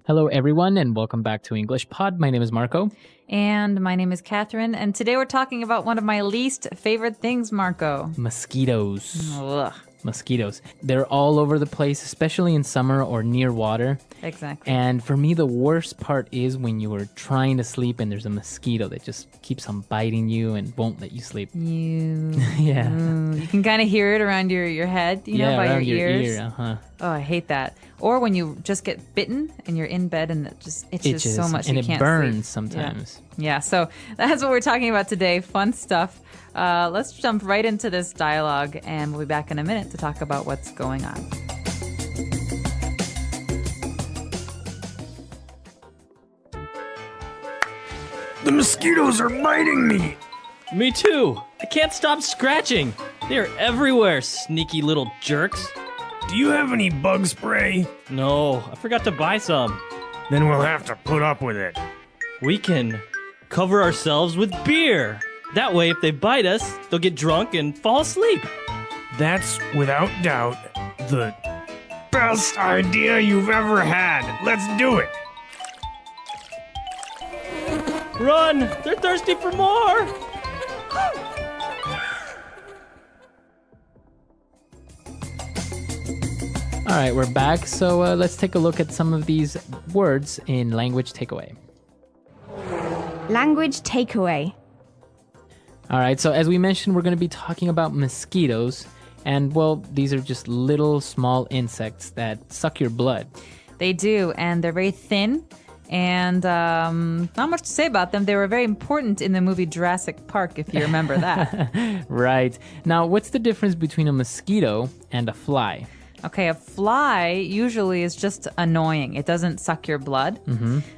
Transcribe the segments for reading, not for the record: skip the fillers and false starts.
Hello, everyone, and welcome back to English Pod. My name is Marco. And my name is Catherine, and today we're talking about one of my least favorite things, Marco. Mosquitoes. Ugh. Mosquitoes. They're all over the place, especially in summer or near water. Exactly. And for me, the worst part is when you are trying to sleep and there's a mosquito that just keeps on biting you and won't let you sleep. Yeah. You can kind of hear it around your head, by around your ears. ear, uh-huh. Oh, I hate that. Or when you just get bitten and you're in bed and it just itches so much and you can't it burns sleep. sometimes. Yeah, so that's what we're talking about today. Fun stuff. Let's jump right into this dialogue, and we'll be back in a minute to talk about what's going on. The mosquitoes are biting me! Me too! I can't stop scratching! They're everywhere, sneaky little jerks! Do you have any bug spray? No, I forgot to buy some. Then we'll have to put up with it. We can cover ourselves with beer! That way, if they bite us, they'll get drunk and fall asleep! That's, without doubt, the best idea you've ever had. Let's do it! Run! They're thirsty for more! All right, we're back. So let's take a look at some of these words in language takeaway. Language takeaway. All right, so as we mentioned, we're going to be talking about mosquitoes. And, well, these are just little small insects that suck your blood. They do, and they're very thin. And not much to say about them. They were very important in the movie Jurassic Park, if you remember that. Right. Now, what's the difference between a mosquito and a fly? Okay, a fly usually is just annoying. It doesn't suck your blood,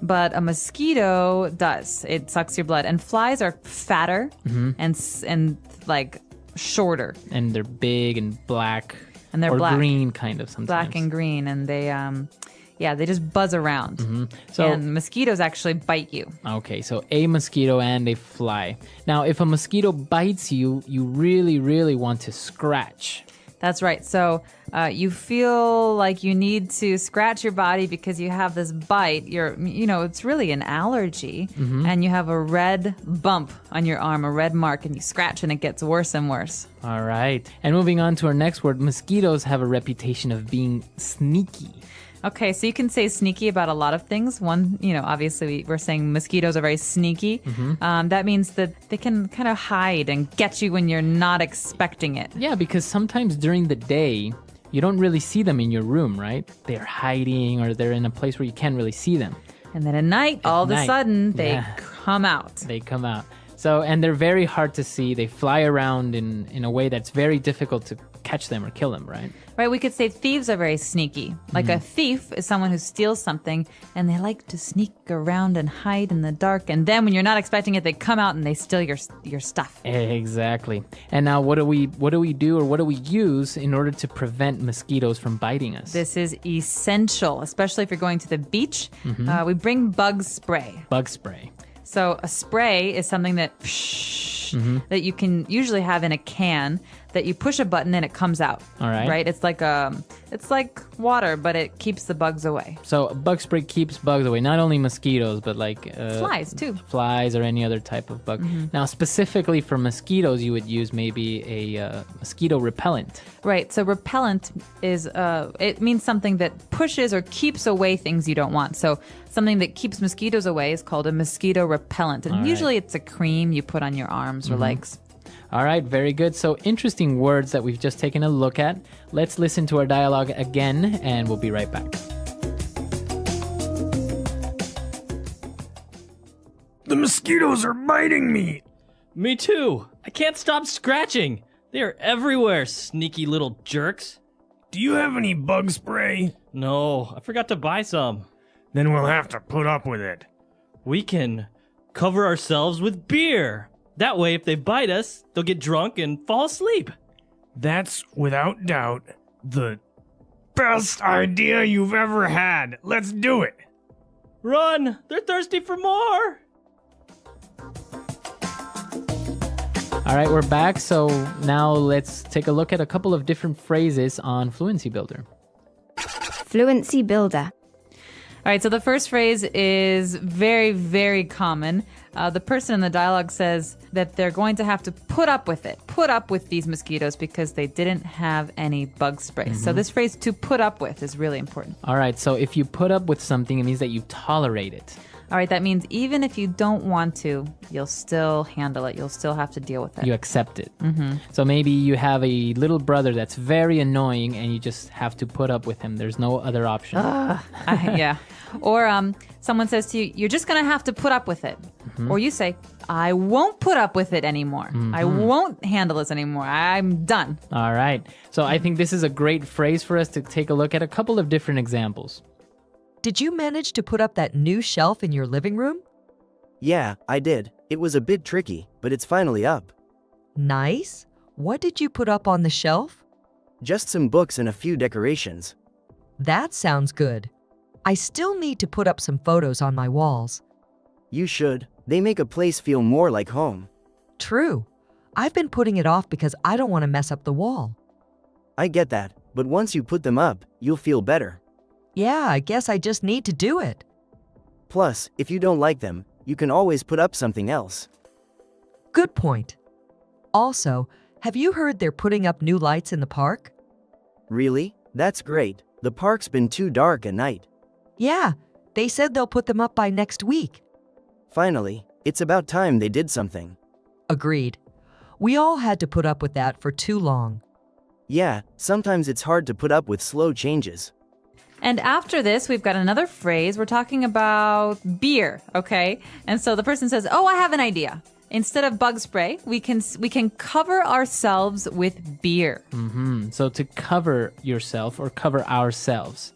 but a mosquito does. It sucks your blood. And flies are fatter and like shorter. And they're big and black. And they're or black. Green, kind of, sometimes. Black and green, and they just buzz around. So, and mosquitoes actually bite you. Okay, so a mosquito and a fly. Now, if a mosquito bites you, you really, really want to scratch. That's right. So you feel like you need to scratch your body because you have this bite. It's really an allergy, and you have a red bump on your arm, a red mark, and you scratch and it gets worse and worse. All right. And moving on to our next word, mosquitoes have a reputation of being sneaky. Okay, so you can say sneaky about a lot of things. One, obviously we're saying mosquitoes are very sneaky. That means that they can kind of hide and get you when you're not expecting it. Yeah, because sometimes during the day, you don't really see them in your room, right? They're hiding or they're in a place where you can't really see them. And then at night, all of a sudden, they come out. They come out. So, and they're very hard to see. They fly around in a way that's very difficult to catch them or kill them, right? Right, we could say thieves are very sneaky. Like a thief is someone who steals something and they like to sneak around and hide in the dark. And then when you're not expecting it, they come out and they steal your stuff. Exactly. And now what do we do or what do we use in order to prevent mosquitoes from biting us? This is essential, especially if you're going to the beach. We bring bug spray. Bug spray. So a spray is something that that you can usually have in a can that you push a button and it comes out. All right. Right? It's like water, but it keeps the bugs away. So bug spray keeps bugs away, not only mosquitoes, but like flies too. Flies or any other type of bug. Now, specifically for mosquitoes, you would use maybe a mosquito repellent. Right. So repellent is it means something that pushes or keeps away things you don't want. So something that keeps mosquitoes away is called a mosquito repellent. And usually it's a cream you put on your arms or legs. All right, very good. So interesting words that we've just taken a look at. Let's listen to our dialogue again, and we'll be right back. The mosquitoes are biting me! Me too! I can't stop scratching! They're everywhere, sneaky little jerks! Do you have any bug spray? No, I forgot to buy some. Then we'll have to put up with it. We can cover ourselves with beer! That way, if they bite us, they'll get drunk and fall asleep. That's, without doubt, the best idea you've ever had. Let's do it. Run! They're thirsty for more! All right, we're back. So now let's take a look at a couple of different phrases on Fluency Builder. Fluency Builder. All right, so the first phrase is very, very common. The person in the dialogue says that they're going to have to put up with these mosquitoes because they didn't have any bug spray. So this phrase, to put up with, is really important. All right, so if you put up with something, it means that you tolerate it. All right, that means even if you don't want to, you'll still handle it. You'll still have to deal with it. You accept it. So maybe you have a little brother that's very annoying and you just have to put up with him. There's no other option. Yeah. Or someone says to you, you're just going to have to put up with it. Or you say, I won't put up with it anymore. I won't handle this anymore. I'm done. All right. So I think this is a great phrase for us to take a look at a couple of different examples. Did you manage to put up that new shelf in your living room? Yeah, I did. It was a bit tricky, but it's finally up. Nice. What did you put up on the shelf? Just some books and a few decorations. That sounds good. I still need to put up some photos on my walls. You should. They make a place feel more like home. True. I've been putting it off because I don't want to mess up the wall. I get that, but once you put them up, you'll feel better. Yeah, I guess I just need to do it. Plus, if you don't like them, you can always put up something else. Good point. Also, have you heard they're putting up new lights in the park? Really? That's great. The park's been too dark at night. Yeah, they said they'll put them up by next week. Finally, it's about time they did something. Agreed. We all had to put up with that for too long. Yeah, sometimes it's hard to put up with slow changes. And after this, we've got another phrase. We're talking about beer, okay? And so the person says, oh, I have an idea. Instead of bug spray, we can cover ourselves with beer. So to cover yourself or cover ourselves.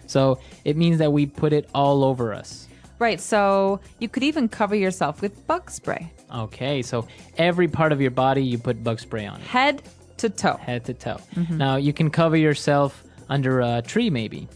So it means that we put it all over us. Right, so you could even cover yourself with bug spray. Okay, so every part of your body, you put bug spray on it. Head to toe. Head to toe. Now, you can cover yourself under a tree, maybe.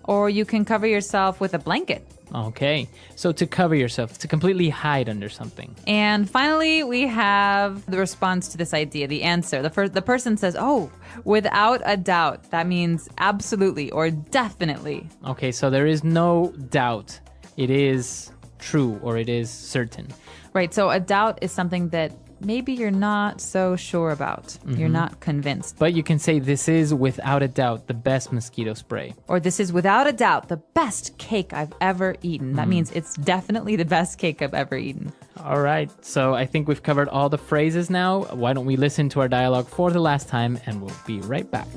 Or you can cover yourself with a blanket. Okay, so to cover yourself, to completely hide under something. And finally, we have the response to this idea, the answer. The person says, oh, without a doubt. That means absolutely or definitely. Okay, so there is no doubt. It is true or it is certain. Right, so a doubt is something that maybe you're not so sure about. You're not convinced. But you can say this is without a doubt the best mosquito spray. Or this is without a doubt the best cake I've ever eaten. That means it's definitely the best cake I've ever eaten. All right, so I think we've covered all the phrases now. Why don't we listen to our dialogue for the last time and we'll be right back.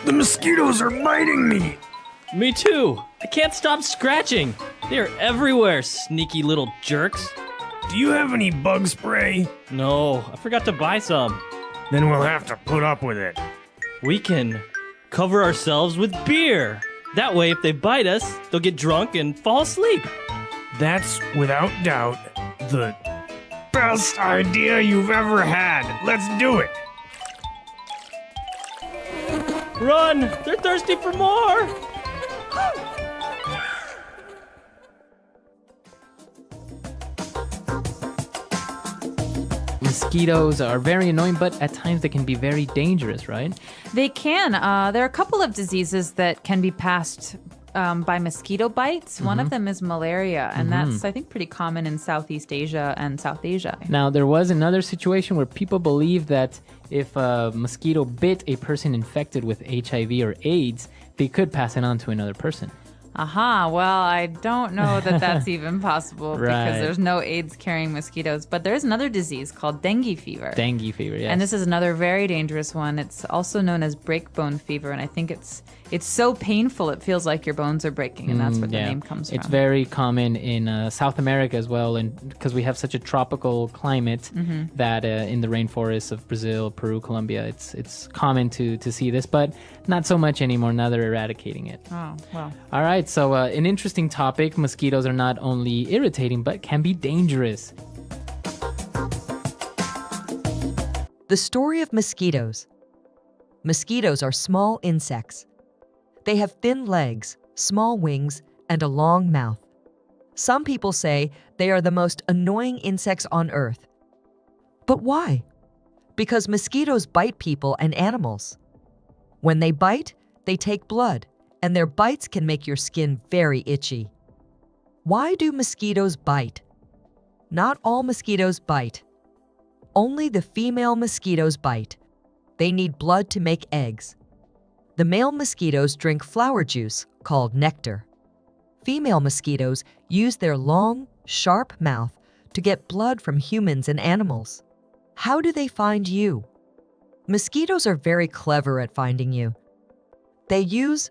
The mosquitoes are biting me. Me too. I can't stop scratching. They are everywhere, sneaky little jerks. Do you have any bug spray? No, I forgot to buy some. Then we'll have to put up with it. We can cover ourselves with beer. That way, if they bite us, they'll get drunk and fall asleep. That's, without doubt, the best idea you've ever had. Let's do it. Run! They're thirsty for more! Mosquitoes are very annoying, but at times they can be very dangerous, right? They can. There are a couple of diseases that can be passed by mosquito bites. One of them is malaria, and that's, I think, pretty common in Southeast Asia and South Asia. Now, there was another situation where people believe that if a mosquito bit a person infected with HIV or AIDS, they could pass it on to another person. Aha, well, I don't know that that's even possible Right. because there's no AIDS-carrying mosquitoes. But there's another disease called dengue fever. Dengue fever, yes. And this is another very dangerous one. It's also known as breakbone fever, and I think it's so painful it feels like your bones are breaking, and that's where the name comes from. It's very common in South America as well, and because we have such a tropical climate that in the rainforests of Brazil, Peru, Colombia, it's common to see this, but not so much anymore. Now they're eradicating it. Oh, well. All right, so an interesting topic. Mosquitoes are not only irritating, but can be dangerous. The story of mosquitoes. Mosquitoes are small insects. They have thin legs, small wings, and a long mouth. Some people say they are the most annoying insects on Earth. But why? Because mosquitoes bite people and animals. When they bite, they take blood, and their bites can make your skin very itchy. Why do mosquitoes bite? Not all mosquitoes bite. Only the female mosquitoes bite. They need blood to make eggs. The male mosquitoes drink flower juice, called nectar. Female mosquitoes use their long, sharp mouth to get blood from humans and animals. How do they find you? Mosquitoes are very clever at finding you. They use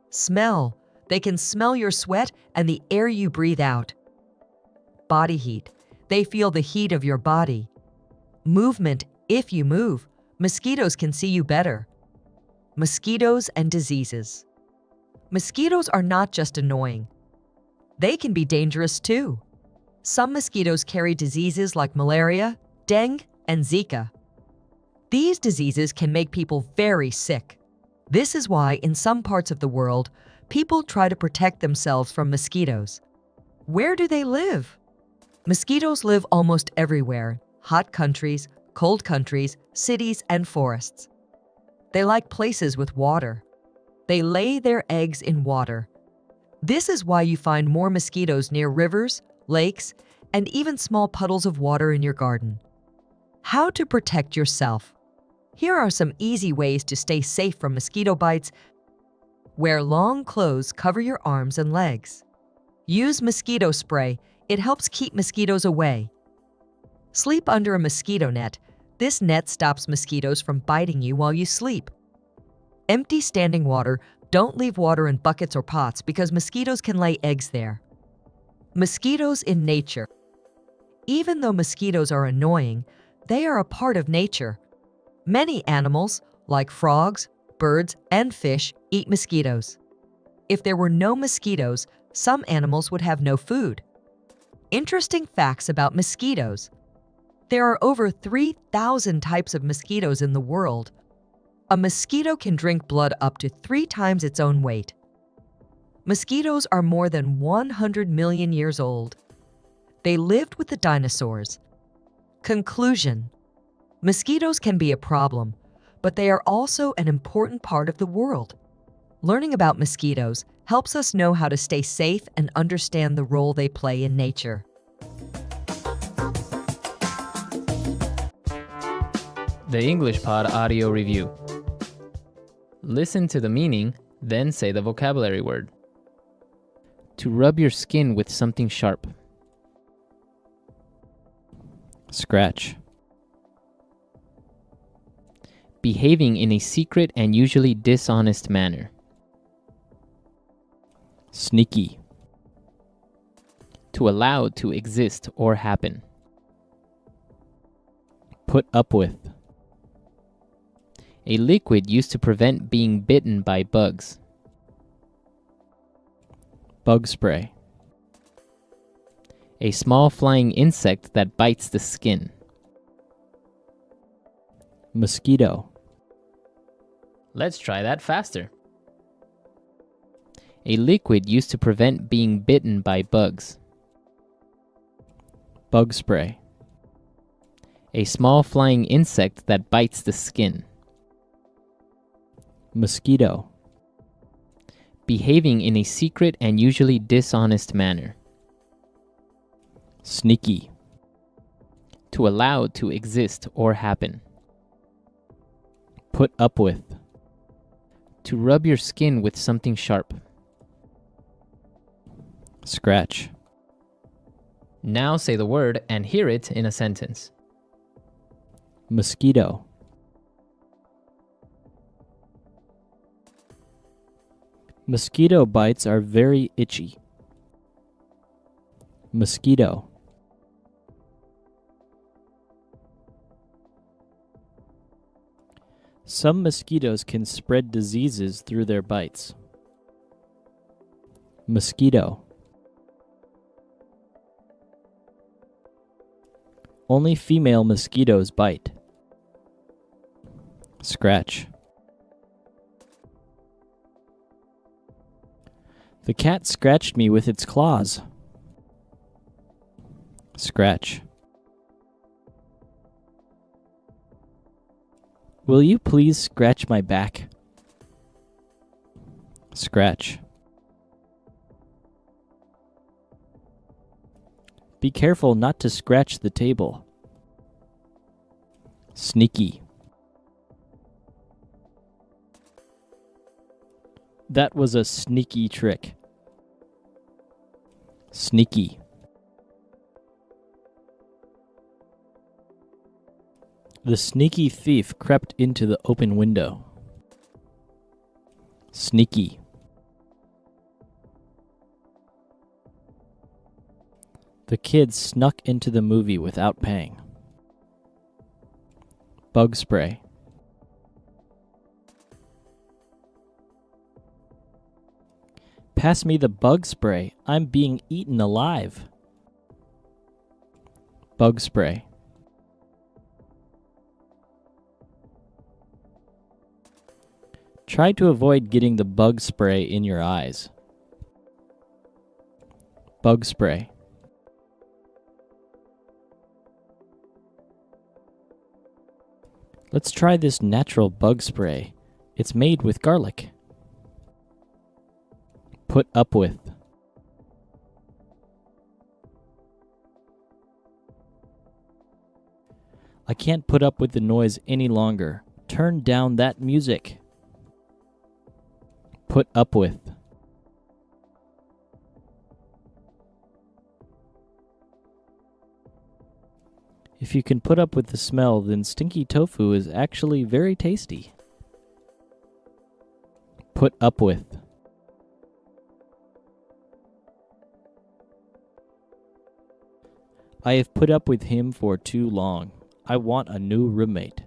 smell. They can smell your sweat and the air you breathe out. Body heat. They feel the heat of your body. Movement. If you move, mosquitoes can see you better. Mosquitoes and diseases. Mosquitoes are not just annoying. They can be dangerous too. Some mosquitoes carry diseases like malaria, dengue, and Zika. These diseases can make people very sick. This is why in some parts of the world, people try to protect themselves from mosquitoes. Where do they live? Mosquitoes live almost everywhere: hot countries, cold countries, cities, and forests. They like places with water. They lay their eggs in water. This is why you find more mosquitoes near rivers, lakes, and even small puddles of water in your garden. How to protect yourself. Here are some easy ways to stay safe from mosquito bites. Wear long clothes, cover your arms and legs. Use mosquito spray. It helps keep mosquitoes away. Sleep under a mosquito net. This net stops mosquitoes from biting you while you sleep. Empty standing water. Don't leave water in buckets or pots because mosquitoes can lay eggs there. Mosquitoes in nature. Even though mosquitoes are annoying, they are a part of nature. Many animals, like frogs, birds, and fish, eat mosquitoes. If there were no mosquitoes, some animals would have no food. Interesting facts about mosquitoes. There are over 3,000 types of mosquitoes in the world. A mosquito can drink blood up to 3 times its own weight. Mosquitoes are more than 100 million years old. They lived with the dinosaurs. Conclusion. Mosquitoes can be a problem, but they are also an important part of the world. Learning about mosquitoes helps us know how to stay safe and understand the role they play in nature. The English Pod Audio Review. Listen to the meaning, then say the vocabulary word. To rub your skin with something sharp. Scratch. Behaving in a secret and usually dishonest manner. Sneaky. To allow to exist or happen. Put up with. A liquid used to prevent being bitten by bugs. Bug spray. A small flying insect that bites the skin. Mosquito. Let's try that faster. A liquid used to prevent being bitten by bugs. Bug spray. A small flying insect that bites the skin. Mosquito. Behaving in a secret and usually dishonest manner. Sneaky. To allow to exist or happen. Put up with. To rub your skin with something sharp. Scratch. Now say the word and hear it in a sentence. Mosquito. Mosquito bites are very itchy. Mosquito. Some mosquitoes can spread diseases through their bites. Mosquito. Only female mosquitoes bite. Scratch. The cat scratched me with its claws. Scratch. Will you please scratch my back? Scratch. Be careful not to scratch the table. Sneaky. That was a sneaky trick. Sneaky. The sneaky thief crept into the open window. Sneaky. The kids snuck into the movie without paying. Bug spray. Pass me the bug spray. I'm being eaten alive. Bug spray. Try to avoid getting the bug spray in your eyes. Bug spray. Let's try this natural bug spray. It's made with garlic. Put up with. I can't put up with the noise any longer. Turn down that music. Put up with. If you can put up with the smell, then stinky tofu is actually very tasty. Put up with. I have put up with him for too long. I want a new roommate.